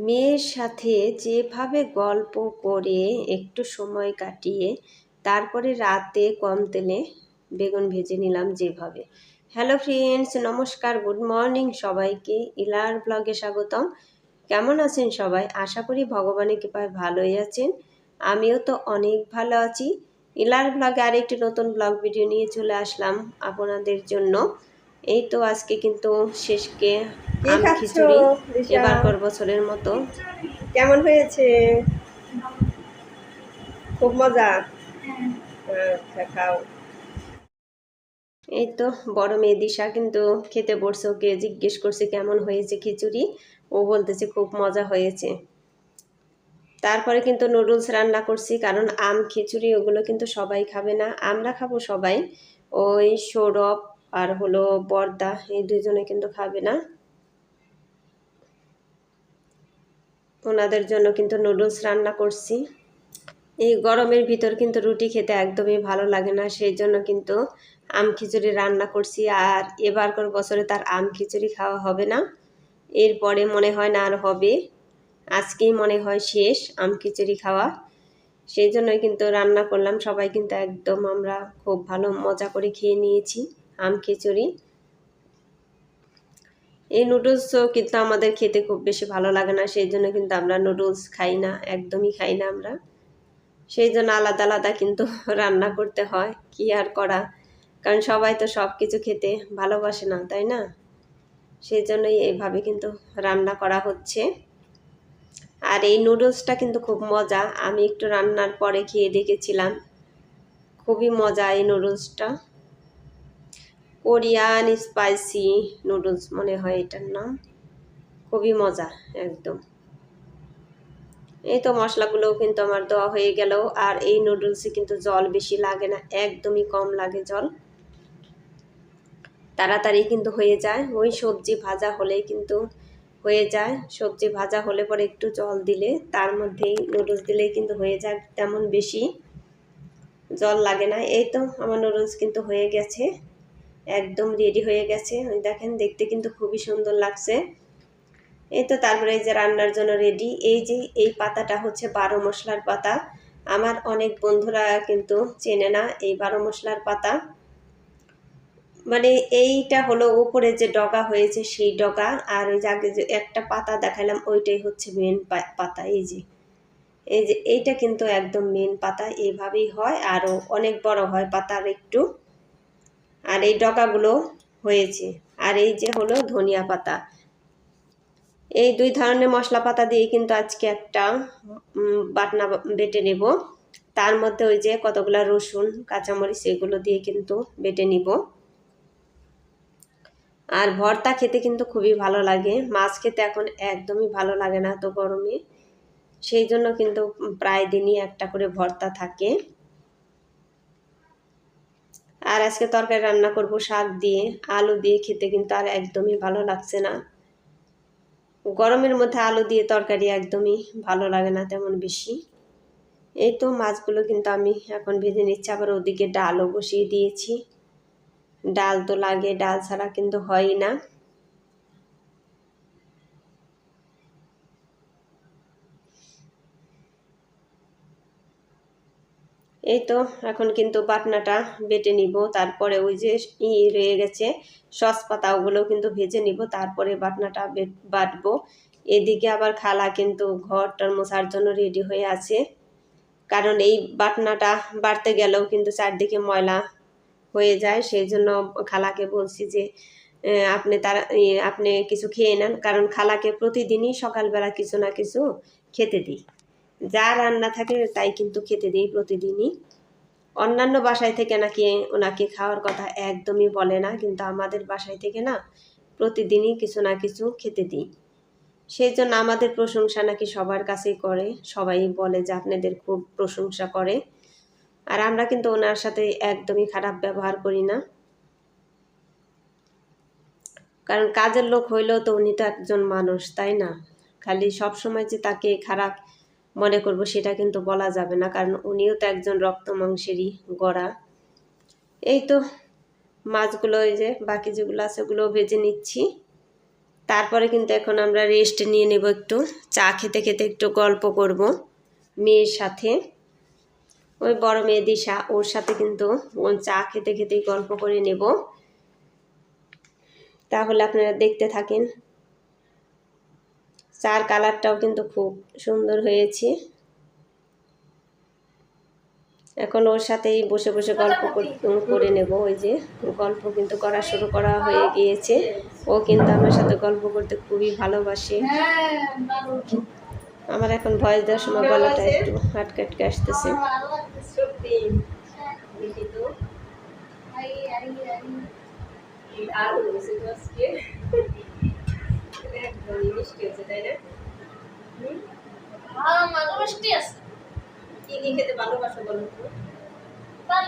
মেয়ের সাথে যেভাবে গল্প করে একটু সময় কাটিয়ে তারপরে রাতে কম তেলে বেগুন ভেজে নিলাম যেভাবে। হ্যালো ফ্রেন্ডস, নমস্কার, গুড মর্নিং সবাইকে। ইলার ব্লগে স্বাগতম। কেমন আছেন সবাই? আশা করি ভগবানের কৃপায় ভালোই আছেন। আমিও তো অনেক ভালো আছি। ইলার ব্লগে আরেকটি নতুন ব্লগ ভিডিও নিয়ে চলে আসলাম আপনাদের জন্য। এই তো আজকে কিন্তু শেষকে আম খিচুড়ি এবারকার বছরের মতো। কেমন হয়েছে? খুব মজা। আচ্ছা, খাও। এই তো বড় মেয়ে দিশা কিন্তু খেতে বসছে, ওকে জিজ্ঞেস করছে কেমন হয়েছে খিচুড়ি। ও বলতেছে খুব মজা হয়েছে। তারপরে কিন্তু নুডলস রান্না করছি, কারণ আম খিচুড়ি ওগুলো কিন্তু সবাই খাবে না, আমরা খাবো সবাই। ওই সৌরভ আর হলো বর্দা, এই দুজনে কিন্তু খাবে না। ওনাদের জন্য কিন্তু নুডলস রান্না করছি। এই গরমের ভিতর কিন্তু রুটি খেতে একদমই ভালো লাগে না, সেই জন্য কিন্তু আম খিচুড়ি রান্না করছি। আর এবারকার বছরে তার আম খিচুড়ি খাওয়া হবে না, এরপরে মনে হয় না আর হবে। আজকেই মনে হয় শেষ আম খিচুড়ি খাওয়া, সেই জন্যই কিন্তু রান্না করলাম। সবাই কিন্তু একদম আমরা খুব ভালো মজা করে খেয়ে নিয়েছি আম খিচুড়ি। এই নুডলসও কিন্তু আমাদের খেতে খুব বেশি ভালো লাগে না, সেই জন্য কিন্তু আমরা নুডলস খাই না, একদমই খাই না আমরা। সেই জন্য আলাদা আলাদা কিন্তু রান্না করতে হয়, কি আর করা, কারণ সবাই তো সব কিছু খেতে ভালোবাসে না, তাই না? সেই জন্যই এইভাবে কিন্তু রান্না করা হচ্ছে। আর এই নুডলসটা কিন্তু খুব মজা, আমি একটু রান্নার পরে খেয়ে দেখেছিলাম, খুবই মজা এই নুডলসটা। কোরিয়ান স্পাইসি নুডলস মনে হয় এটার নাম, খুবই মজা একদম। এই তো মশলাগুলোও কিন্তু আমার দেওয়া হয়ে গেল। আর এই নুডলসে কিন্তু জল বেশি লাগে না, একদমই কম লাগে জল, তাড়াতাড়ি কিন্তু হয়ে যায়। ওই সবজি ভাজা হলেই কিন্তু হয়ে যায়, সবজি ভাজা হলে পরে একটু জল দিলে তার মধ্যেই নুডলস দিলেই কিন্তু হয়ে যায়, তেমন বেশি জল লাগে না। এই তো আমার নুডলস কিন্তু হয়ে গেছে, একদম রেডি হয়ে গেছে। ওই দেখেন, দেখতে কিন্তু খুবই সুন্দর লাগছে। এই তো তারপরে এই যে রান্নার জন্য রেডি। এই যে এই পাতাটা হচ্ছে 12 মশলার পাতা। আমার অনেক বন্ধুরা কিন্তু চেনে না এই 12 মশলার পাতা। মানে এইটা হলো উপরে যে ডগা হয়েছে সেই ডগা, আর ওই যে আগে যে একটা পাতা দেখালাম ওইটাই হচ্ছে মেন পাতা। এই যে এইটা কিন্তু একদম মেন পাতা, এইভাবেই হয়, আরও অনেক বড় হয় পাতার একটু। আর এই ডগাগুলো হয়েছে। আর এই যে হলো ধনিয়া পাতা। এই দুই ধরনের মশলা পাতা দিয়ে কিন্তু আজকে একটা বাটনা বেটে নেব। তার মধ্যে ওই যে কতগুলা রসুন কাঁচামরিচ এগুলো দিয়ে কিন্তু বেটে নিব। আর ভর্তা খেতে কিন্তু খুবই ভালো লাগে, মাছ খেতে এখন একদমই ভালো লাগে না তো গরমে, সেই জন্য কিন্তু প্রায় দিনই একটা করে ভর্তা থাকে। আর আজকে তরকারি রান্না করব শাক দিয়ে, আলু দিয়ে খেতে কিন্তু আর একদমই ভালো লাগছে না। গরমের মধ্যে আলু দিয়ে তরকারি একদমই ভালো লাগে না তেমন বেশি। এই তো মাছগুলো কিন্তু আমি এখন ভেজে নিচ্ছি, আবার ওদিকে ডালও বসিয়ে দিয়েছি। ডাল তো লাগে, ডাল ছাড়া কিন্তু হয়ই না। এই তো এখন কিন্তু বাটনাটা বেটে নিব, তারপরে ওই যে রয়ে গেছে সস পাতা ওগুলো কিন্তু ভেজে নিব, তারপরে বাটনাটা বাটবো। এদিকে আবার খালা কিন্তু ঘরটার মোছার জন্য রেডি হয়ে আছে, কারণ এই বাটনাটা বাড়তে গেলেও কিন্তু চারদিকে ময়লা হয়ে যায়। সেই জন্য খালাকে বলছি যে আপনি কিছু খেয়ে নেন, কারণ খালাকে প্রতিদিনই সকালবেলা কিছু না কিছু খেতে দিই, যা রান্না থাকে তাই কিন্তু খেতে দিই প্রতিদিনই। অন্যান্য বাসায় থেকে নাকি ওনাকে খাওয়ার কথা একদমই বলে না, কিন্তু আমাদের বাসায় থেকে না প্রতিদিনই কিছু না কিছু খেতে দিই। সেই জন্য আমাদের প্রশংসা নাকি সবার কাছেই করে, সবাই বলে যে আপনাদের খুব প্রশংসা করে। আর আমরা কিন্তু ওনার সাথে একদমই খারাপ ব্যবহার করি না, কারণ কাজের লোক হইলেও তো উনি তো একজন মানুষ, তাই না? খালি সব সময় যে তাকে খারাপ মনে করব সেটা কিন্তু বলা যাবে না, কারণ উনিও তো একজন রক্ত মাংসেরই গড়া। এই তো মাছগুলো, এই যে বাকি যেগুলো আছে ওগুলো ভেজে নিচ্ছি। তারপরে কিন্তু এখন আমরা রেস্ট নিয়ে নেব, একটু চা খেতে খেতে একটু গল্প করব মেয়ের সাথে। ওই বড় মেয়ে দিশা, ওর সাথে কিন্তু চা খেতে খেতেই গল্প করে নেব। তাহলে আপনারা দেখতে থাকেন। চার কালারটাও কিন্তু খুব সুন্দর হয়েছে। এখন ওর সাথেই বসে বসে গল্প করে নেব। ওই যে গল্প কিন্তু করা শুরু করা হয়ে গিয়েছে। ও কিন্তু আমার সাথে গল্প করতে খুবই ভালোবাসে। আমার এখন ভয়েস দেওয়ার সময় গলাটা একটু আটকে আটকে আসতেছে। কি কি খেতে ভালোবাসো বলো তো? তাই?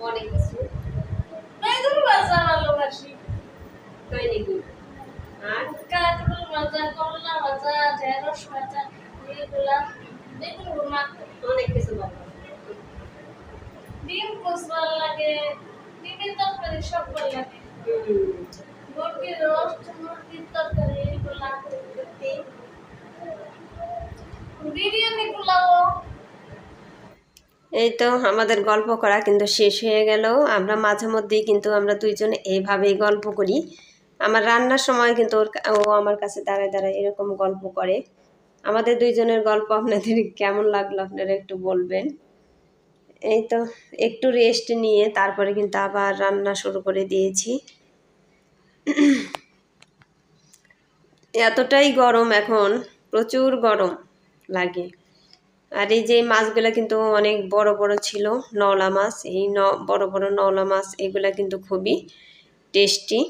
অনেক কিছু তাই নাকি? আর অনেক কিছু ভালো ডিম পোস্ট ভালো লাগে, ডিমের তরকারি সব ভালো লাগে, মুরগির রোস্ট, মুরগির তরকারি এগুলা, বিরিয়ানি পোলাও। এই তো আমাদের গল্প করা কিন্তু শেষ হয়ে গেল। আমরা মাঝে মধ্যেই কিন্তু আমরা দুইজনে এইভাবেই গল্প করি। আমার রান্নার সময় কিন্তু ও আমার কাছে দাঁড়ায় দাঁড়ায় এরকম গল্প করে। আমাদের দুইজনের গল্প আপনাদের কেমন লাগলো আপনারা একটু বলবেন। এই তো একটু রেস্ট নিয়ে তারপরে কিন্তু আবার রান্না শুরু করে দিয়েছি। এতটাই গরম এখন, প্রচুর গরম লাগে। আর এই যে মাছগুলো কিন্তু অনেক বড় বড় ছিল, নওলা মাছ। এই বড় বড় নওলা মাছ এগুলা কিন্তু খুবই টেস্টি।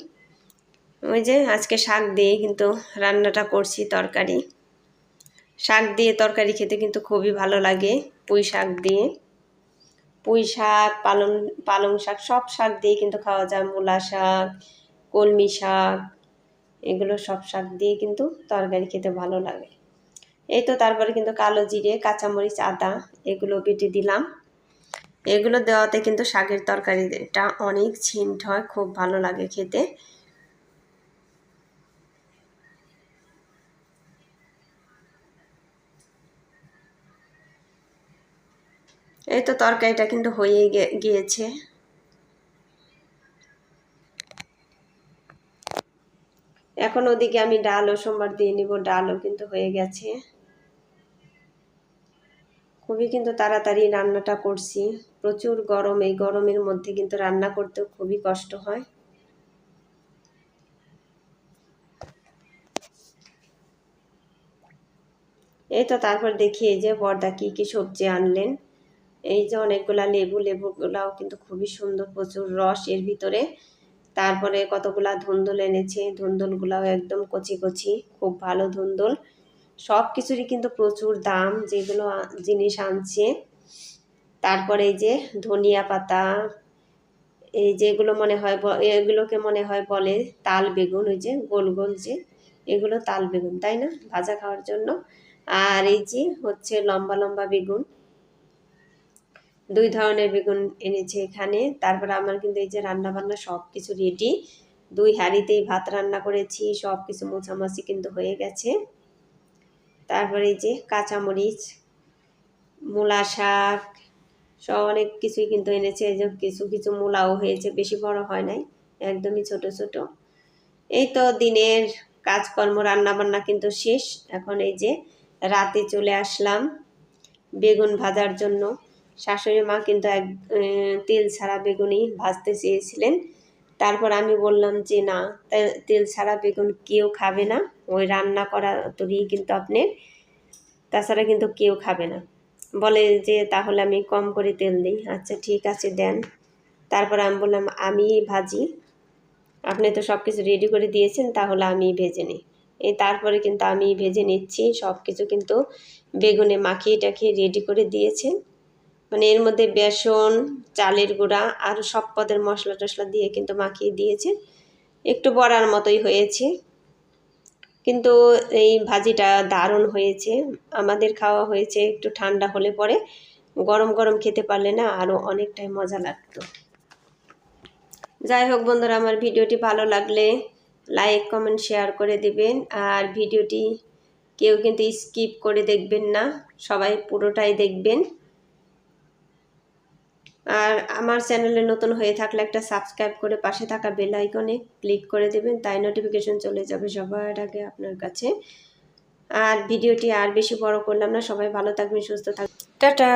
ওই যে আজকে শাক দিয়ে কিন্তু রান্নাটা করছি, তরকারি। শাক দিয়ে তরকারি খেতে কিন্তু খুবই ভালো লাগে। পুঁই শাক দিয়ে, পুঁই শাক, পালং শাক, সব শাক দিয়ে কিন্তু খাওয়া যায়। মূলা শাক, কলমি শাক, এগুলো সব শাক দিয়ে কিন্তু তরকারি খেতে ভালো লাগে। এই তো তারপরে কিন্তু কালো জিরে, কাঁচামরিচ, আদা এগুলো বেটে দিলাম। এগুলো দেওয়াতে কিন্তু শাকের তরকারিটা অনেক ছিন্ট হয়, খুব ভালো লাগে খেতে। এই তো তরকারিটা কিন্তু হয়েই গিয়েছে। এখন ওদিকে আমি ডালও সোমবার দিয়ে নিব, ডালও কিন্তু হয়ে গেছে। খুবই কিন্তু তাড়াতাড়ি রান্নাটা করছি, প্রচুর গরম। এই গরমের মধ্যে কিন্তু রান্না করতেও খুবই কষ্ট হয়। এই তো তারপর দেখি এই যে বর্দা কি কি সবজি আনলেন। এই যে অনেকগুলা লেবু, লেবুগুলাও কিন্তু খুবই সুন্দর, প্রচুর রস এর ভিতরে। তারপরে কতগুলা ধুন্দুল এনেছে, ধুন্দুলগুলাও একদম কচি কচি, খুব ভালো ধুন্দুল। সব কিছুরই কিন্তু প্রচুর দাম যেগুলো জিনিস আনছে। তারপরে এই যে ধনিয়া পাতা, এই যেগুলো মনে হয় এগুলোকে মনে হয় বলে তাল বেগুন, ওই যে গোল গোল যে, এগুলো তাল বেগুন তাই না, ভাজা খাওয়ার জন্য। আর এই যে হচ্ছে লম্বা লম্বা বেগুন, দুই ধরনের বেগুন এনেছে এখানে। তারপর আমার কিন্তু এই যে রান্না বান্না সব কিছু রেডি, 2 হাঁড়িতেই ভাত রান্না করেছি, সব কিছু মোছামাছি কিন্তু হয়ে গেছে। তারপরে এই যে কাঁচামরিচ, মূলা শাক, সব অনেক কিছুই কিন্তু এনেছে। এই যে কিছু কিছু মূলাও হয়েছে, বেশি বড় হয় নাই, একদমই ছোট ছোট। এই তো দিনের কাজকর্ম রান্না বান্না কিন্তু শেষ। এখন এই যে রাতে চলে আসলাম বেগুন ভাজার জন্য। শাশুড়ি মা কিন্তু তেল ছাড়া বেগুনই ভাজতে চেয়েছিলেন। তারপর আমি বললাম যে না, তেল ছাড়া বেগুন কেউ খাবে না, ওই রান্না করা তরি কিন্তু আপনার, তাছাড়া কিন্তু কেউ খাবে না। বলে যে তাহলে আমি কম করে তেল দিই। আচ্ছা ঠিক আছে দেন। তারপর আমি বললাম আমি ভাজি, আপনি তো সব কিছু রেডি করে দিয়েছেন, তাহলে আমি ভেজে নিই। এই তারপরে কিন্তু আমি ভেজে নিচ্ছি সব কিছু, কিন্তু বেগুনে মাখিয়ে টাখিয়ে রেডি করে দিয়েছেন। মানে এর মধ্যে বেসন, চালের গুঁড়া আর সব পদের মশলা টশলা দিয়ে কিন্তু মাখিয়ে দিয়েছে। একটু বড়ার মতোই হয়েছে। কিন্তু এই ভাজিটা দারুণ হয়েছে। আমাদের খাওয়া হয়েছে, একটু ঠান্ডা হলে পরে গরম গরম খেতে পারলে না আরও অনেকটাই মজা লাগতো। যাই হোক বন্ধুরা, আমার ভিডিওটি ভালো লাগলে লাইক কমেন্ট শেয়ার করে দিবেন। আর ভিডিওটি কেউ কিন্তু স্কিপ করে দেখবেন না, সবাই পুরোটাই দেখবেন। আর আমার চ্যানেলে নতুন হয়ে থাকলে একটা সাবস্ক্রাইব করে পাশে থাকা বেল আইকনে ক্লিক করে দেবেন, তাই নোটিফিকেশন চলে যাবে সবার আগে আপনার কাছে। আর ভিডিওটি আর বেশি বড় করলাম না, সবাই ভালো থাকবেন, সুস্থ থাকবেন, টাটা।